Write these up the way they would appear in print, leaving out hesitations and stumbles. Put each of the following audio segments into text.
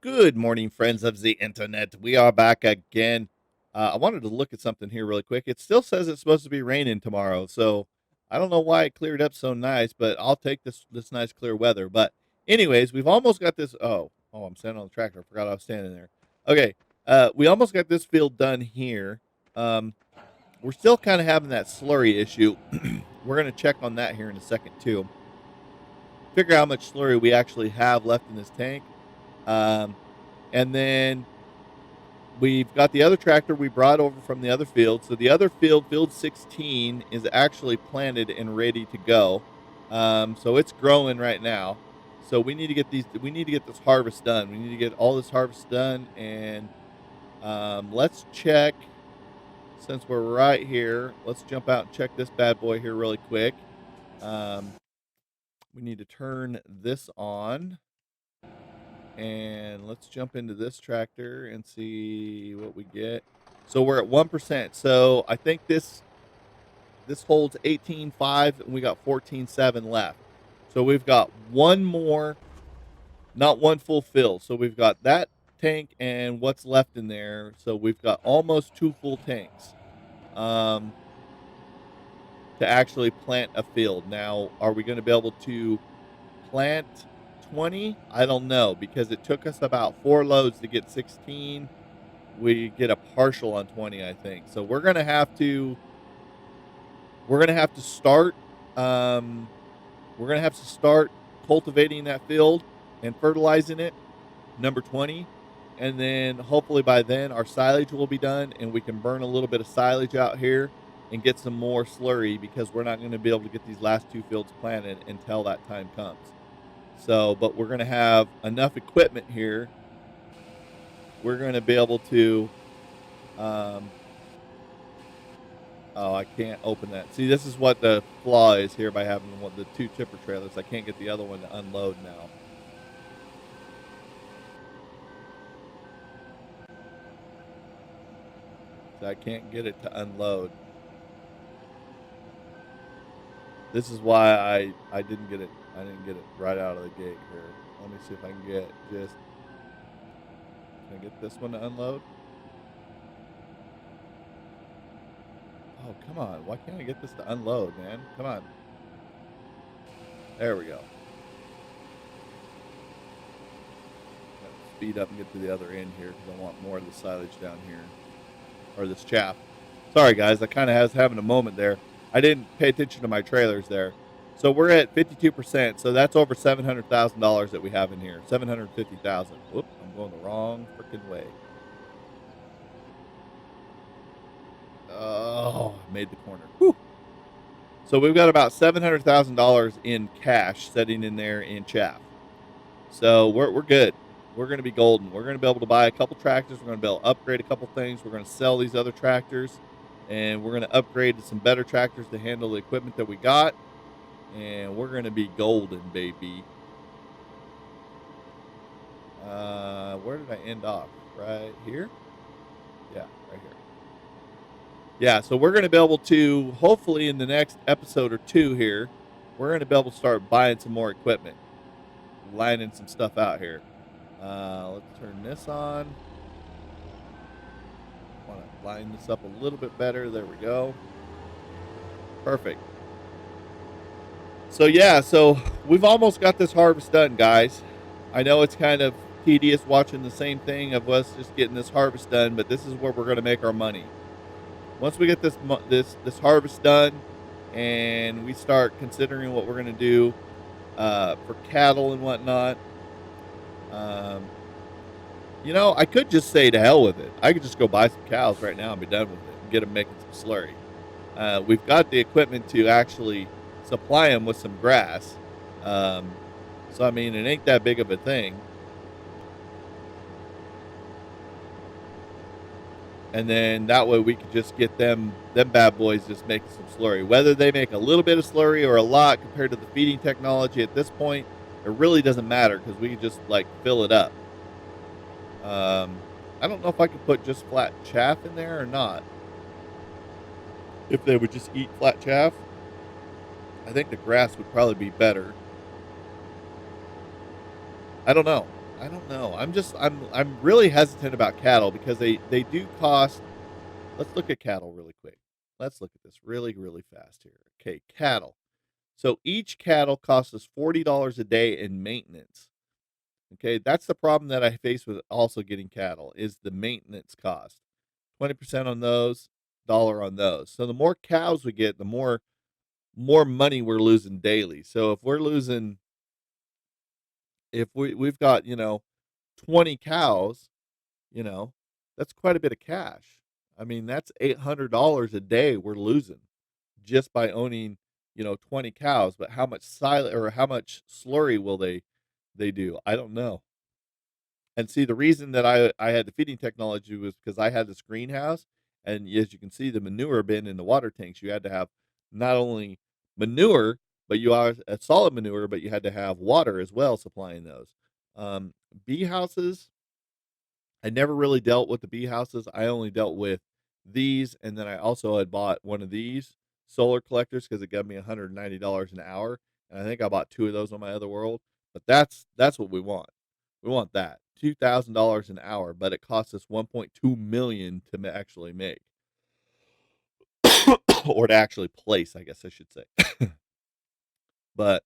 Good morning, friends of the internet. We are back again. I wanted to look at something here really quick. It still says it's supposed to be raining tomorrow, so I don't know why it cleared up so nice, but I'll take this nice clear weather. But anyways, we've almost got this. I'm standing on the tractor. I forgot I was standing there. Okay, we almost got this field done here. Um, we're still kind of having that slurry issue. We're gonna check on that here in a second too. Figure out how much slurry we actually have left in this tank. Um, and then we've got the other tractor we brought over from the other field. So the other field, field 16, is actually planted and ready to go. So it's growing right now. So we need to get these. We need to get this harvest done. We need to get all this harvest done, and let's check. Since we're right here, let's jump out and check this bad boy here really quick. Um, we need to turn this on. And let's jump into this tractor and see what we get. So we're at 1%. So I think this holds 18.5 and we got 14.7 left. So we've got one more, not one full fill. So we've got that tank and what's left in there. So we've got almost two full tanks to actually plant a field. Now, are we going to be able to plant 20? I don't know, because it took us about 4 loads to get 16. We get a partial on 20, I think. So we're gonna have to start we're gonna have to start cultivating that field and fertilizing it, number 20. And then hopefully by then our silage will be done and we can burn a little bit of silage out here and get some more slurry, because we're not going to be able to get these last two fields planted until that time comes. So, but we're going to have enough equipment here. We're going to be able to, I can't open that. See, this is what the flaw is here by having the two tipper trailers. I can't get the other one to unload now. So I can't get it to unload. This is why I didn't get it. I didn't get it right out of the gate here. Let me see if I can get just. Can I get this one to unload? Oh, come on. Why can't I get this to unload, man? Come on. There we go. Gotta speed up and get to the other end here because I want more of the silage down here. Or this chaff. Sorry, guys. I kind of was having a moment there. I didn't pay attention to my trailers there. So we're at 52%. So that's over $700,000 that we have in here. $750,000. Whoop, I'm going the wrong freaking way. Oh, I made the corner. Whew. So we've got about $700,000 in cash sitting in there in chaff. So we're good. We're going to be golden. We're going to be able to buy a couple tractors. We're going to be able to upgrade a couple things. We're going to sell these other tractors, and we're going to upgrade to some better tractors to handle the equipment that we got. And we're going to be golden, baby. Where did I end off? Right here? Yeah, right here. Yeah, so we're going to be able to, hopefully in the next episode or two here, we're going to be able to start buying some more equipment, lining some stuff out here. Let's turn this on. Want to line this up a little bit better. There we go. Perfect. So yeah, so we've almost got this harvest done, guys. I know it's kind of tedious watching the same thing of us just getting this harvest done, but this is where we're going to make our money. Once we get this harvest done, and we start considering what we're going to do for cattle and whatnot, I could just say to hell with it. I could just go buy some cows right now and be done with it and get them making some slurry. We've got the equipment to actually supply them with some grass. So, I mean, it ain't that big of a thing. And then that way we could just get them bad boys just making some slurry. Whether they make a little bit of slurry or a lot compared to the feeding technology at this point, it really doesn't matter because we can just like fill it up. I don't know if I could put just flat chaff in there or not. If they would just eat flat chaff, I think the grass would probably be better. I don't know. I don't know. I'm really hesitant about cattle because they do cost. Let's look at cattle really quick. Let's look at this really fast here. Okay, cattle. So each cattle costs us $40 a day in maintenance. Okay, that's the problem that I face with also getting cattle is the maintenance cost. 20% on those, dollar on those. So the more cows we get, the more money we're losing daily. So if we're losing if we've got, 20 cows, you know, that's quite a bit of cash. I mean, that's $800 a day we're losing just by owning, 20 cows, but how much or how much slurry will they do? I don't know. And see, the reason that I had the feeding technology was because I had this greenhouse, and as you can see, the manure bin in the water tanks, you had to have not only manure, but you are a solid manure, but you had to have water as well supplying those. Um, Bee houses, I never really dealt with the bee houses. I only dealt with these, and then I also had bought one of these solar collectors because it got me $190 an hour, and I think I bought two of those on my other world. But that's what we want. We want that $2,000 an hour, but it costs us 1.2 million to actually make, or to actually place, I guess I should say. But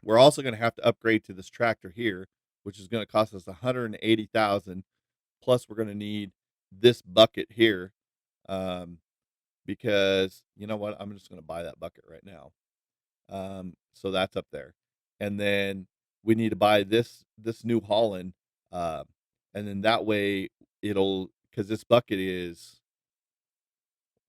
we're also going to have to upgrade to this tractor here, which is going to cost us 180,000. Plus, we're going to need this bucket here, um, because you know what? I'm just going to buy that bucket right now. So that's up there, and then we need to buy this New Holland, uh, and then that way it'll because this bucket is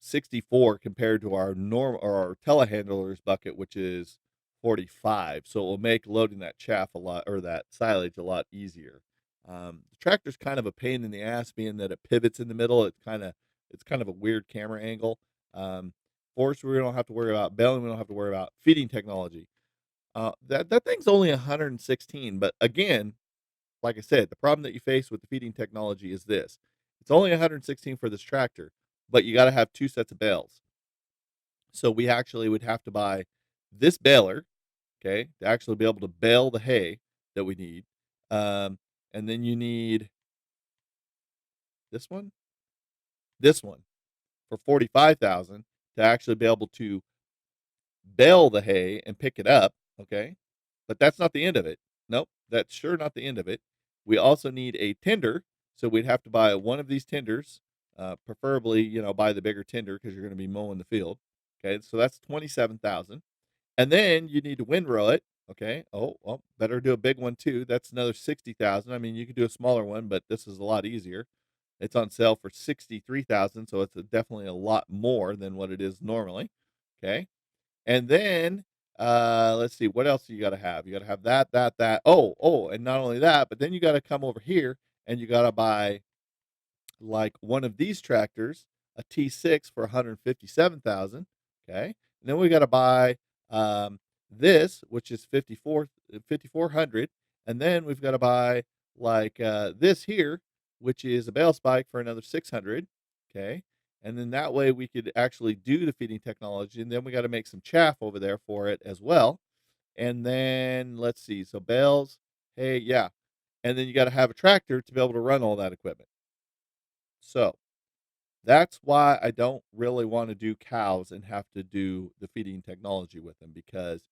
64 compared to our norm or our telehandler's bucket, which is 45. So it will make loading that chaff a lot or that silage a lot easier. The tractor's kind of a pain in the ass, being that it pivots in the middle. It's kind of a weird camera angle. Forestry, we don't have to worry about baling. We don't have to worry about feeding technology. That thing's only 116, but again, like I said, the problem that you face with the feeding technology is this: it's only 116 for this tractor, but you got to have two sets of bales. So we actually would have to buy this baler, okay, to actually be able to bale the hay that we need. Um, and then you need this one, this one for 45,000 to actually be able to bale the hay and pick it up, okay? But that's not the end of it. Nope, that's sure not the end of it. We also need a tender, so we'd have to buy one of these tenders, preferably, buy the bigger tender because you're going to be mowing the field. Okay, so that's 27,000, and then you need to windrow it. Okay, oh well, better do a big one too. That's another 60,000. I mean, you could do a smaller one, but this is a lot easier. It's on sale for 63,000, so it's definitely a lot more than what it is normally. Okay, and then, let's see, what else you gotta have? You gotta have that. Oh, and not only that, but then you gotta come over here and you gotta buy like one of these tractors, a T6 for 157,000. Okay. And then we got to buy this, which is 5,400. And then we've got to buy like this here, which is a bale spike for another 600. Okay. And then that way we could actually do the feeding technology. And then we got to make some chaff over there for it as well. And then let's see. So bales, hey, yeah. And then you got to have a tractor to be able to run all that equipment. So that's why I don't really wanna do cows and have to do the feeding technology with them because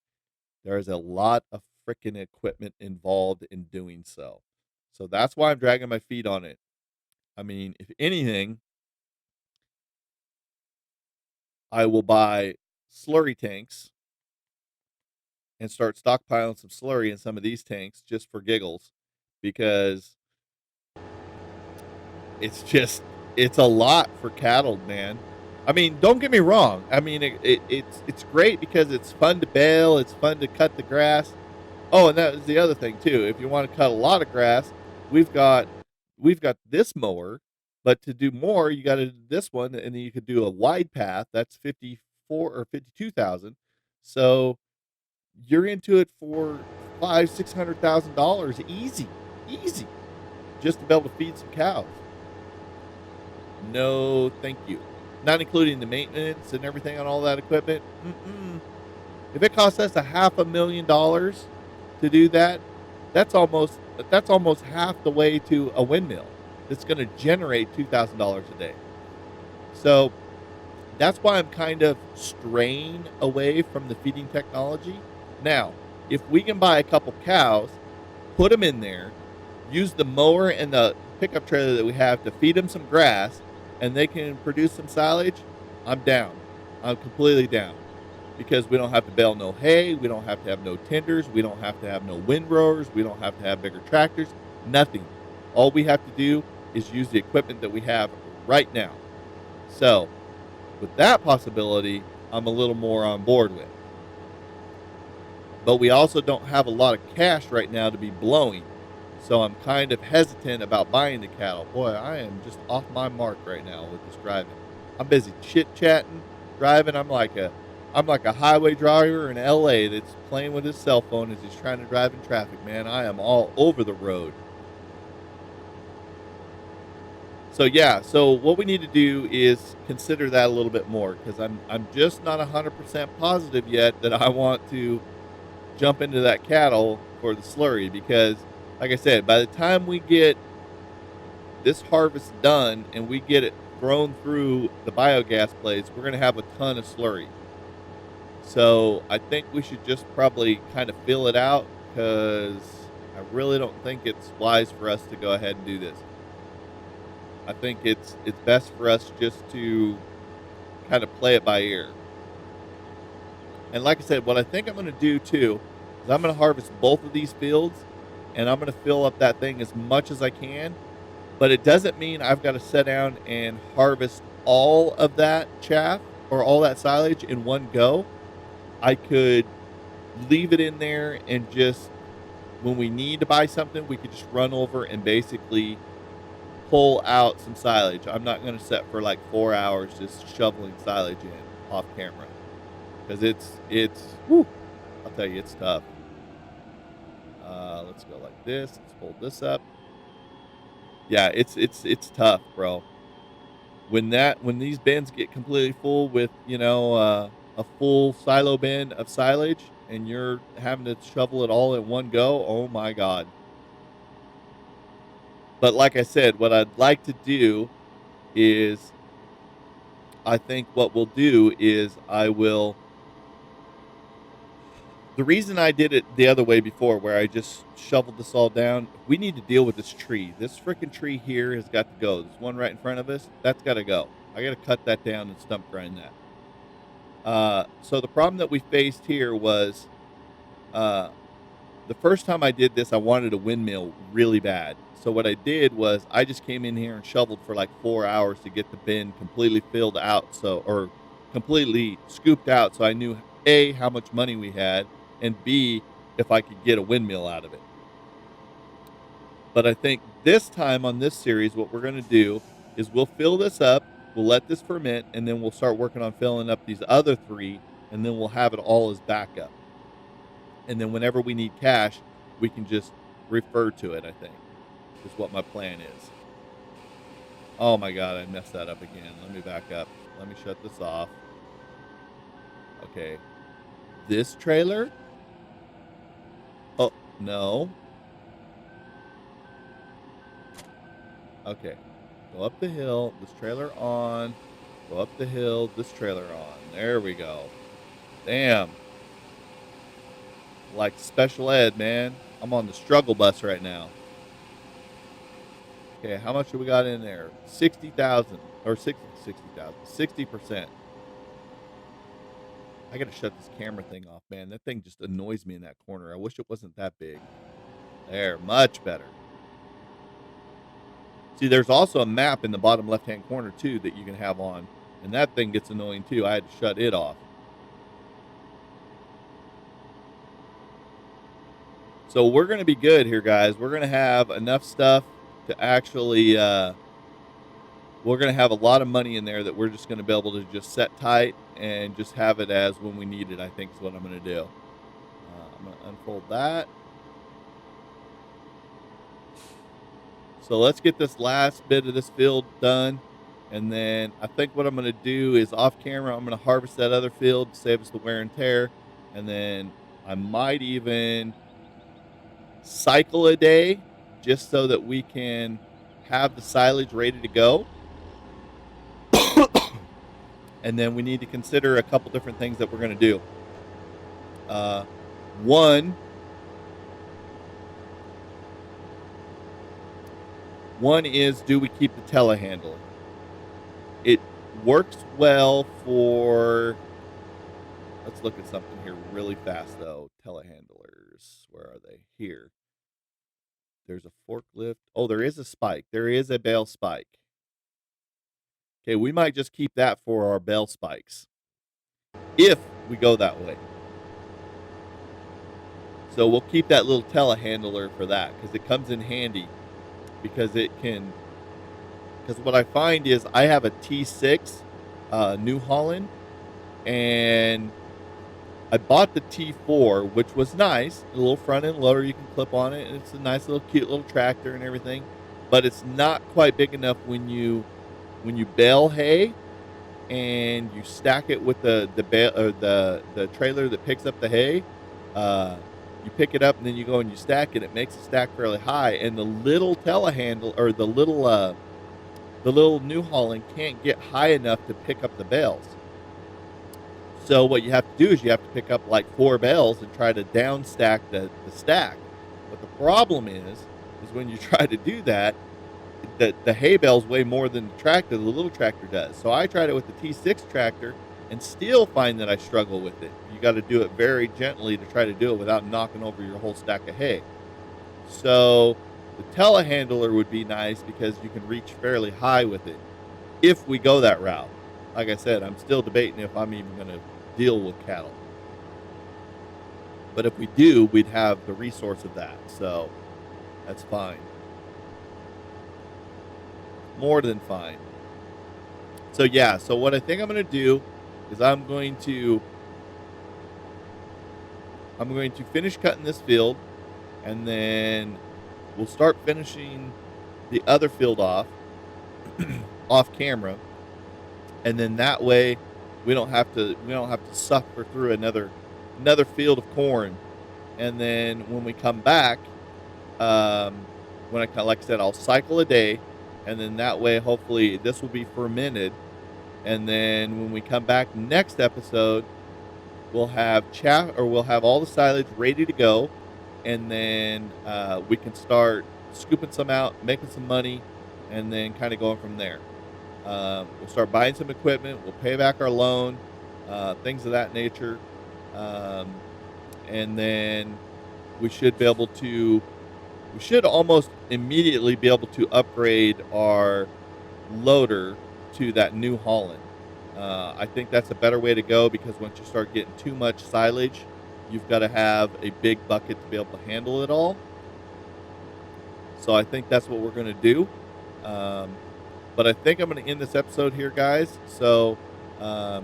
there is a lot of freaking equipment involved in doing so. So that's why I'm dragging my feet on it. I mean, if anything, I will buy slurry tanks and start stockpiling some slurry in some of these tanks just for giggles because it's a lot for cattle, man. I mean, don't get me wrong. I mean, it's great because it's fun to bale, it's fun to cut the grass. Oh, and that is the other thing too. If you want to cut a lot of grass, we've got we've got this mower, but to do more, you got to do this one, and then you could do a wide path. That's 54 or 52,000. So you're into it for $600,000 easy, easy, just to be able to feed some cows. No, thank you. Not including the maintenance and everything on all that equipment. Mm-mm. If it costs us $500,000 to do that, that's almost but that's almost half the way to a windmill that's going to generate $2,000 a day. So that's why I'm kind of straying away from the feeding technology. Now, if we can buy a couple cows, put them in there, use the mower and the pickup trailer that we have to feed them some grass, and they can produce some silage, I'm down. I'm completely down because we don't have to bale no hay, we don't have to have no tenders, we don't have to have no windrowers, we don't have to have bigger tractors, nothing. All we have to do is use the equipment that we have right now. So, with that possibility, I'm a little more on board with. But we also don't have a lot of cash right now to be blowing. So I'm kind of hesitant about buying the cattle. Boy, I am just off my mark right now with this driving. I'm busy chit chatting, driving. I'm like a highway driver in LA that's playing with his cell phone as he's trying to drive in traffic, man. I am all over the road. So yeah, so what we need to do is consider that a little bit more because I'm just not 100% positive yet that I want to jump into that cattle for the slurry because, like I said, by the time we get this harvest done and we get it thrown through the biogas plates, we're going to have a ton of slurry. So I think we should just probably kind of fill it out because I really don't think it's wise for us to go ahead and do this. I think it's best for us just to kind of play it by ear. And like I said, what I think I'm going to do too is I'm going to harvest both of these fields and I'm going to fill up that thing as much as I can. But it doesn't mean I've got to sit down and harvest all of that chaff or all that silage in one go. I could leave it in there and just when we need to buy something, we could just run over and basically pull out some silage. I'm not going to sit for like 4 hours just shoveling silage in off camera because whew, I'll tell you, it's tough. Let's go like this. Let's hold this up. Yeah, it's tough, bro. When these bins get completely full with a full silo bin of silage and you're having to shovel it all in one go, oh my god. But like I said, what I'd like to do is I think what we'll do is I will the reason I did it the other way before, where I just shoveled this all down, we need to deal with this tree. This freaking tree here has got to go. This one right in front of us, that's got to go. I got to cut that down and stump grind that. So the problem that we faced here was uh, the first time I did this, I wanted a windmill really bad. So what I did was I just came in here and shoveled for like 4 hours to get the bin completely filled out, or completely scooped out, so I knew A, how much money we had, and B, if I could get a windmill out of it. But I think this time on this series, what we're going to do is we'll fill this up, we'll let this ferment, and then we'll start working on filling up these other three, and then we'll have it all as backup. And then whenever we need cash, we can just refer to it, I think, is what my plan is. Oh my God, I messed that up again. Let me back up. Let me shut this off. Okay. This trailer? Oh, no. Okay. Go up the hill. This trailer on. Go up the hill. This trailer on. There we go. Damn. Like special ed, man. I'm on the struggle bus right now. Okay, how much do we got in there? 60,000 or 60,000. 60%. I got to shut this camera thing off, man. That thing just annoys me in that corner. I wish it wasn't that big. There, much better. See, there's also a map in the bottom left-hand corner, too, that you can have on. And that thing gets annoying, too. I had to shut it off. So we're going to be good here, guys. We're going to have enough stuff to actually... we're going to have a lot of money in there that we're just going to be able to just set tight and just have it as when we need it, I think is what I'm going to do. I'm going to unfold that. So let's get this last bit of this field done. And then I think what I'm going to do is off camera, I'm going to harvest that other field to save us the wear and tear. And then I might even cycle a day just so that we can have the silage ready to go. And then we need to consider a couple different things that we're going to do. One is, do we keep the telehandler? It works well for, let's look at something here really fast though. Telehandlers, where are they? Here. There's a forklift. Oh, there is a spike. There is a bale spike. Okay, we might just keep that for our bale spikes if we go that way. So we'll keep that little telehandler for that because it comes in handy, because it can, because what I find is I have a T6 New Holland, and I bought the T4, which was nice, a little front end loader you can clip on it, and it's a nice little cute little tractor and everything, but it's not quite big enough when you bale hay and you stack it with the trailer that picks up the hay. You pick it up and then you go and you stack it. It makes it stack fairly high, and the little telehandle, or the little New Holland, can't get high enough to pick up the bales. So what you have to do is you have to pick up like 4 bales and try to down stack the stack. But the problem is when you try to do that, the hay bales weigh more than the little tractor does. So I tried it with the T6 tractor and still find that I struggle with it. You got to do it very gently to try to do it without knocking over your whole stack of hay. So the telehandler would be nice because you can reach fairly high with it if we go that route. Like I said, I'm still debating if I'm even going to deal with cattle. But if we do, we'd have the resource of that. So that's fine. More than fine. So yeah, so what I think I'm going to do is I'm going to finish cutting this field, and then we'll start finishing the other field off off camera, and then that way we don't have to suffer through another field of corn. And then when we come back, like I said, I'll cycle a day, and then that way hopefully this will be fermented. And then when we come back next episode, we'll have all the silage ready to go, and then we can start scooping some out, making some money, and then kind of going from there. We'll start buying some equipment. We'll pay back our loan, things of that nature, and then we should almost immediately be able to upgrade our loader to that New Holland. I think that's a better way to go, because once you start getting too much silage, you've got to have a big bucket to be able to handle it all. So I think that's what we're going to do. But I think I'm going to end this episode here, guys. So if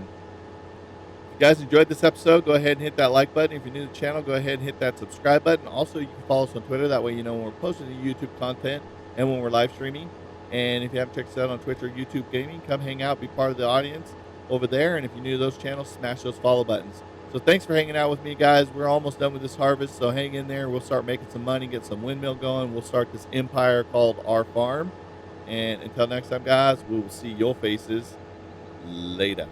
you guys enjoyed this episode, go ahead and hit that like button. If you're new to the channel, go ahead and hit that subscribe button. Also, you can follow us on Twitter. That way you know when we're posting the YouTube content and when we're live streaming. And if you haven't checked us out on Twitch or YouTube Gaming, come hang out, be part of the audience over there. And if you're new to those channels, smash those follow buttons. So thanks for hanging out with me, guys. We're almost done with this harvest, so hang in there. We'll start making some money, get some windmill going. We'll start this empire called our farm. And until next time, guys, we will see your faces later.